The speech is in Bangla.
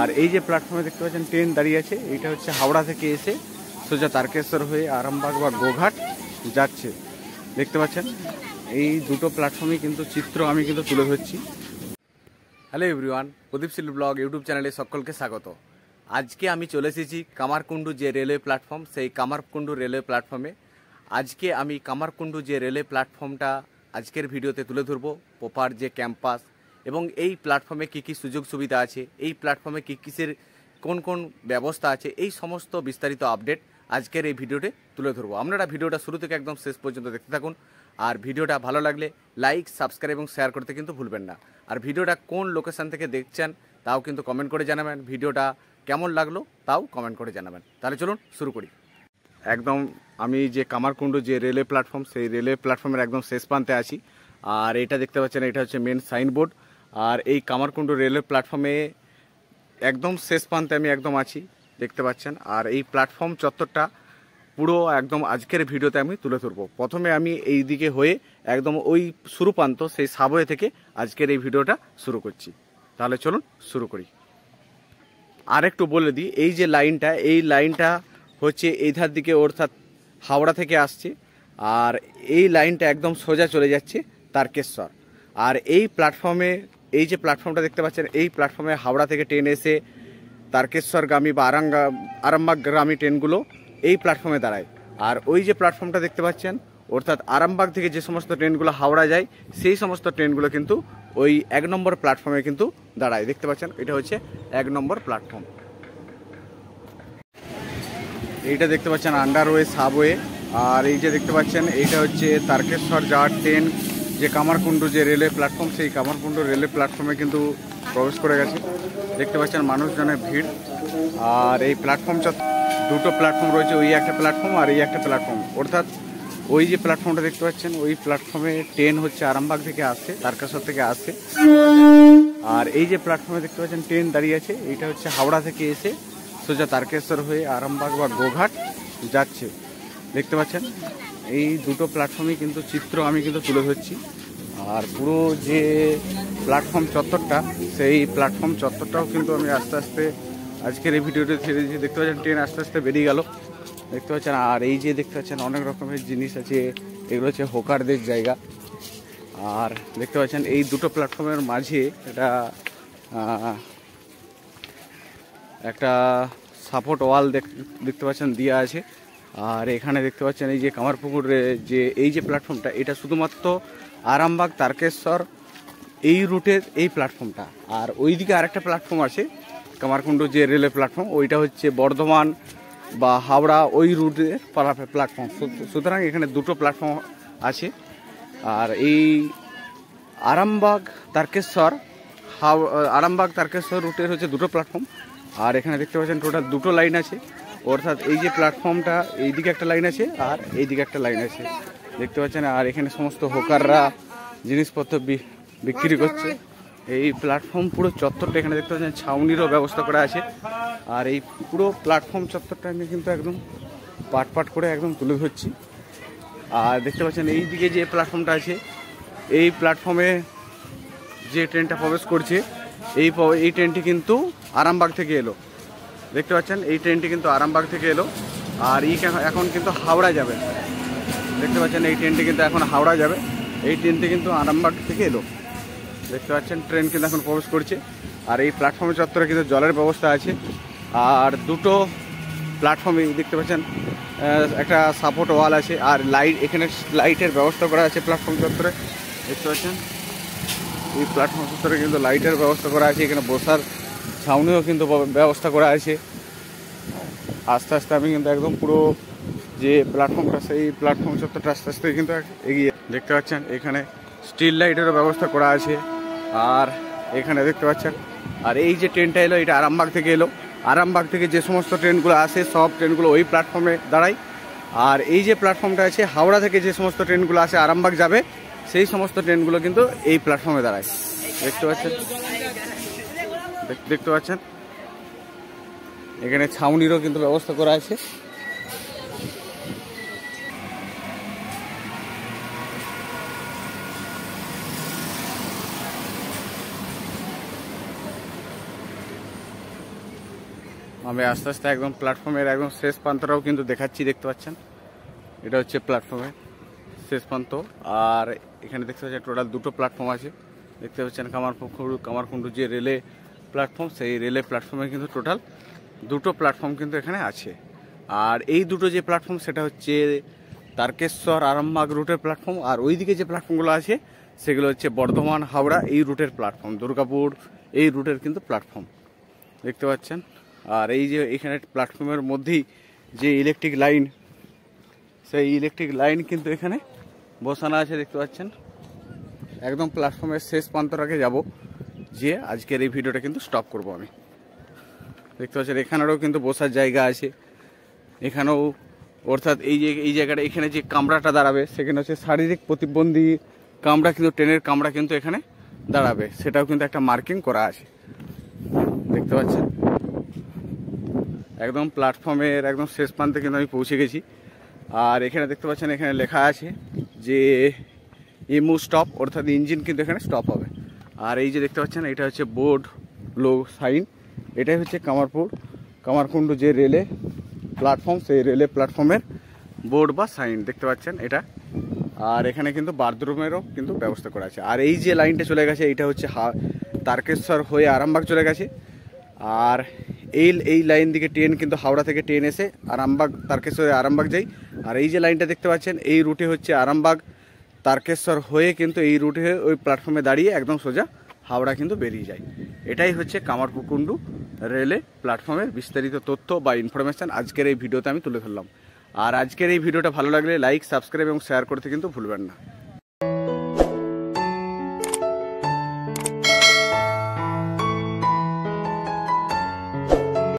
আর এই যে প্ল্যাটফর্মে দেখতে পাচ্ছেন ট্রেন দাঁড়িয়ে আছে, এইটা হচ্ছে হাওড়া থেকে এসে সোজা তারকেশ্বর হয়ে আরামবাগ বা গোঘাট যাচ্ছে। দেখতে পাচ্ছেন এই দুটো প্ল্যাটফর্মে কিন্তু চিত্র আমি কিন্তু তুলে ধরছি। হ্যালো এভরিওয়ান, প্রদীপ সিল ব্লগ ইউটিউব চ্যানেলে সকলকে স্বাগত। আজকে আমি চলে এসেছি কামারকুণ্ডু যে রেলওয়ে প্ল্যাটফর্ম, সেই কামারকুণ্ডু রেলওয়ে প্ল্যাটফর্মে। আজকে আমি কামারকুণ্ডু যে রেলওয়ে প্ল্যাটফর্মটা আজকের ভিডিওতে তুলে ধরবো, প্রপার যে ক্যাম্পাস এবং এই প্ল্যাটফর্মে কী কী সুযোগ সুবিধা আছে, এই প্ল্যাটফর্মে কী কিসের কোন কোন ব্যবস্থা আছে, এই সমস্ত বিস্তারিত আপডেট আজকের এই ভিডিওতে তুলে ধরবো। আপনারা ভিডিওটা শুরু থেকে একদম শেষ পর্যন্ত দেখতে থাকুন। আর ভিডিওটা ভালো লাগলে লাইক, সাবস্ক্রাইব এবং শেয়ার করতে কিন্তু ভুলবেন না। আর ভিডিওটা কোন লোকেশান থেকে দেখছেন তাও কিন্তু কমেন্ট করে জানাবেন। ভিডিওটা কেমন লাগলো তাও কমেন্ট করে জানাবেন। তাহলে চলুন শুরু করি। একদম আমি যে কামারকুণ্ডু যে রেলওয়ে প্ল্যাটফর্ম, সেই রেলওয়ে প্ল্যাটফর্মের একদম শেষ প্রান্তে আছি। আর এটা দেখতে পাচ্ছেন, এটা হচ্ছে মেন সাইনবোর্ড। আর এই কামারকুণ্ডু রেলওয়ে প্ল্যাটফর্মে একদম শেষ প্রান্তে আমি একদম আছি, দেখতে পাচ্ছেন। আর এই প্ল্যাটফর্ম চত্বরটা পুরো একদম আজকের ভিডিওতে আমি তুলে ধরবো। প্রথমে আমি এই দিকে হয়ে একদম ওই শুরু প্রান্ত, সেই সাবওয়ে থেকে আজকের এই ভিডিওটা শুরু করছি। তাহলে চলুন শুরু করি। আর একটু বলে দিই, এই যে লাইনটা, এই লাইনটা হচ্ছে এই ধার দিকে অর্থাৎ হাওড়া থেকে আসছে। আর এই লাইনটা একদম সোজা চলে যাচ্ছে তারকেশ্বর। আর এই প্ল্যাটফর্মে, এই যে প্ল্যাটফর্মটা দেখতে পাচ্ছেন, এই প্ল্যাটফর্মে হাওড়া থেকে ট্রেন এসে তারকেশ্বরগামী বা আরামবাগগামী ট্রেনগুলো এই প্ল্যাটফর্মে দাঁড়ায়। আর ওই যে প্ল্যাটফর্মটা দেখতে পাচ্ছেন, অর্থাৎ আরামবাগ থেকে যে সমস্ত ট্রেনগুলো হাওড়া যায়, সেই সমস্ত ট্রেনগুলো কিন্তু ওই 1 নম্বর প্ল্যাটফর্মে কিন্তু দাঁড়ায়। দেখতে পাচ্ছেন, এটা হচ্ছে 1 নম্বর প্ল্যাটফর্ম। এইটা দেখতে পাচ্ছেন আন্ডারওয়ে, সাবওয়ে। আর এই যে দেখতে পাচ্ছেন, এইটা হচ্ছে তারকেশ্বর যাওয়ার ট্রেন, যে কামারকুণ্ডু যে রেলওয়ে প্ল্যাটফর্ম, সেই কামারকুণ্ডু রেলওয়ে প্ল্যাটফর্মে কিন্তু প্রবেশ করে গেছে। দেখতে পাচ্ছেন মানুষজনের ভিড়। আর এই প্ল্যাটফর্ম দুটো প্ল্যাটফর্ম রয়েছে, ওই একটা প্ল্যাটফর্ম আর এই একটা প্ল্যাটফর্ম। অর্থাৎ ওই যে প্ল্যাটফর্মটা দেখতে পাচ্ছেন, ওই প্ল্যাটফর্মে ট্রেন হচ্ছে আরামবাগ থেকে আসছে, তারকেশ্বর থেকে আসছে। আর এই যে প্ল্যাটফর্মে দেখতে পাচ্ছেন ট্রেন দাঁড়িয়ে আছে, এইটা হচ্ছে হাওড়া থেকে এসে সোজা তারকেশ্বর হয়ে আরামবাগ বা গোঘাট যাচ্ছে। দেখতে পাচ্ছেন এই দুটো প্ল্যাটফর্মে কিন্তু চিত্র আমি কিন্তু তুলে ধরছি। আর পুরো যে প্ল্যাটফর্ম চত্বরটা, সেই প্ল্যাটফর্ম চত্বরটাও কিন্তু আমি আস্তে আস্তে আজকের এই ভিডিওতে ছেড়ে দিয়েছি। দেখতে পাচ্ছেন ট্রেন আস্তে আস্তে বেরিয়ে গেল, দেখতে পাচ্ছেন। আর এই যে দেখতে পাচ্ছেন অনেক রকমের জিনিস আছে, এগুলো হচ্ছে হোকারদের জায়গা। আর দেখতে পাচ্ছেন এই দুটো প্ল্যাটফর্মের মাঝে একটা সাপোর্ট ওয়াল দেখতে পাচ্ছেন দেওয়া আছে। আর এখানে দেখতে পাচ্ছেন এই যে কামারপুকুরে যে এই যে প্ল্যাটফর্মটা, এটা শুধুমাত্র আরামবাগ তারকেশ্বর এই রুটের এই প্ল্যাটফর্মটা। আর ওইদিকে আরেকটা প্ল্যাটফর্ম আছে কামারকুণ্ডু যে রেলওয়ে প্ল্যাটফর্ম, ওইটা হচ্ছে বর্ধমান বা হাওড়া ওই রুটের প্ল্যাটফর্ম। সুতরাং এখানে দুটো প্ল্যাটফর্ম আছে। আর এই আরামবাগ তারকেশ্বর রুটের হচ্ছে দুটো প্ল্যাটফর্ম। আর এখানে দেখতে পাচ্ছেন টোটাল দুটো লাইন আছে। অর্থাৎ এই যে প্ল্যাটফর্মটা, এইদিকে একটা লাইন আছে আর এইদিকে একটা লাইন আছে, দেখতে পাচ্ছেন। আর এখানে সমস্ত হোকাররা জিনিসপত্র বিক্রি করছে। এই প্ল্যাটফর্ম পুরো চত্বরটা, এখানে দেখতে পাচ্ছেন ছাউনিরও ব্যবস্থা করা আছে। আর এই পুরো প্ল্যাটফর্ম চত্বরটা আমি কিন্তু একদম পাট করে একদম তুলে ধরছি। আর দেখতে পাচ্ছেন এই দিকে যে প্ল্যাটফর্মটা আছে, এই প্ল্যাটফর্মে যে ট্রেনটা প্রবেশ করছে, এই ট্রেনটি কিন্তু আরামবাগ থেকে এলো। দেখতে পাচ্ছেন এই ট্রেনটি কিন্তু আরামবাগ থেকে এলো। আর এখন কিন্তু হাওড়া যাবে। দেখতে পাচ্ছেন এই ট্রেনটি কিন্তু এখন হাওড়া যাবে। এই ট্রেনটি কিন্তু আরামবাগ থেকে এলো। দেখতে পাচ্ছেন ট্রেন কিন্তু এখন প্রবেশ করছে। আর এই প্ল্যাটফর্মের চত্বরে কিন্তু জলের ব্যবস্থা আছে। আর দুটো প্ল্যাটফর্মে দেখতে পাচ্ছেন একটা সাপোর্ট ওয়াল আছে। আর এখানে লাইটের ব্যবস্থা করা আছে প্ল্যাটফর্ম চত্বরে। দেখতে পাচ্ছেন এই প্ল্যাটফর্ম চত্বরে কিন্তু লাইটের ব্যবস্থা করা আছে। এখানে বসার ছাউনিও কিন্তু ব্যবস্থা করা আছে। আস্তে আস্তে আমি কিন্তু একদম পুরো যে প্ল্যাটফর্মটা, সেই প্ল্যাটফর্ম চত্বরটা আস্তে আস্তে কিন্তু এগিয়ে। দেখতে পাচ্ছেন এখানে স্ট্রিট লাইটেরও ব্যবস্থা করা আছে। আর এখানে দেখতে পাচ্ছেন, আর এই যে ট্রেনটা এলো, এটা আরামবাগ থেকে এলো। আরামবাগ থেকে যে সমস্ত ট্রেনগুলো আসে, সব ট্রেনগুলো ওই প্ল্যাটফর্মে দাঁড়ায়। আর এই যে প্ল্যাটফর্মটা আছে, হাওড়া থেকে যে সমস্ত ট্রেনগুলো আসে আরামবাগ যাবে, সেই সমস্ত ট্রেনগুলো কিন্তু এই প্ল্যাটফর্মে দাঁড়ায়। দেখতে পাচ্ছেন এখানে ছাউনিরও কিন্তু ব্যবস্থা করা আছে। আমি আস্তে আস্তে একদম প্ল্যাটফর্মের একদম শেষ প্রান্তটাও কিন্তু দেখাচ্ছি, দেখতে পাচ্ছেন এটা হচ্ছে প্ল্যাটফর্মের শেষ প্রান্ত। আর এখানে দেখতে পাচ্ছেন টোটাল দুটো প্ল্যাটফর্ম আছে, দেখতে পাচ্ছেন কামারকুণ্ডু যে রেলে প্ল্যাটফর্ম, সেই রেলে প্ল্যাটফর্মে কিন্তু টোটাল দুটো প্ল্যাটফর্ম কিন্তু এখানে আছে। আর এই দুটো যে প্ল্যাটফর্ম সেটা হচ্ছে তারকেশ্বর আরামবাগ রুটের প্ল্যাটফর্ম, আর ওইদিকে যে প্ল্যাটফর্মগুলো আছে সেগুলো হচ্ছে বর্ধমান হাওড়া এই রুটের প্ল্যাটফর্ম, দুর্গাপুর এই রুটের কিন্তু প্ল্যাটফর্ম দেখতে পাচ্ছেন। আর এই যে এখানে প্ল্যাটফর্মের মধ্যেই যে ইলেকট্রিক লাইন, সেই ইলেকট্রিক লাইন কিন্তু এখানে বসানো আছে, দেখতে পাচ্ছেন। একদম প্ল্যাটফর্মের শেষ প্রান্তটাকে যাব, যে আজকের এই ভিডিওটা কিন্তু স্টপ করব আমি। দেখতে পাচ্ছেন এখানেও কিন্তু বসার জায়গা আছে, এখানেও অর্থাৎ এই জায়গাটা এখানে যে কামরাটা দাঁড়াবে সেখানে হচ্ছে শারীরিক প্রতিবন্ধী কামরা, কিন্তু ট্রেনের কামরা কিন্তু এখানে দাঁড়াবে, সেটাও কিন্তু একটা মার্কিং করা আছে, দেখতে পাচ্ছেন। একদম প্ল্যাটফর্মের একদম শেষ প্রান্তে কিন্তু আমি পৌঁছে গেছি। আর এখানে দেখতে পাচ্ছেন এখানে লেখা আছে যে ইমু স্টপ, অর্থাৎ ইঞ্জিন কিন্তু এখানে স্টপ হবে। আর এই যে দেখতে পাচ্ছেন এটা হচ্ছে বোর্ড লো সাইন, এটাই হচ্ছে কামারকুণ্ডু যে রেলে প্ল্যাটফর্ম, সেই রেলে প্ল্যাটফর্মের বোর্ড বা সাইন দেখতে পাচ্ছেন এটা। আর এখানে কিন্তু বাথরুমেরও কিন্তু ব্যবস্থা করা আছে। আর এই যে লাইনটা চলে গেছে এইটা হচ্ছে তারকেশ্বর হয়ে আরামবাগ চলে গেছে। আর এই লাইন দিকে ট্রেন কিন্তু হাওড়া থেকে ট্রেন এসে আরামবাগ তারকেশ্বর আরামবাগ যাই। আর এই যে লাইনটা দেখতে পাচ্ছেন এই রুটে হচ্ছে আরামবাগ তারকেশ্বর হয়ে কিন্তু এই রুটে ওই প্ল্যাটফর্মে দাঁড়িয়ে একদম সোজা হাওড়া কিন্তু বেরিয়ে যায়। এটাই হচ্ছে কামারকুণ্ডু রেলে প্ল্যাটফর্মের বিস্তারিত তথ্য বা ইনফরমেশান আজকের এই ভিডিওতে আমি তুলে ধরলাম। আর আজকের এই ভিডিওটা ভালো লাগলে লাইক, সাবস্ক্রাইব এবং শেয়ার করতে কিন্তু ভুলবেন না।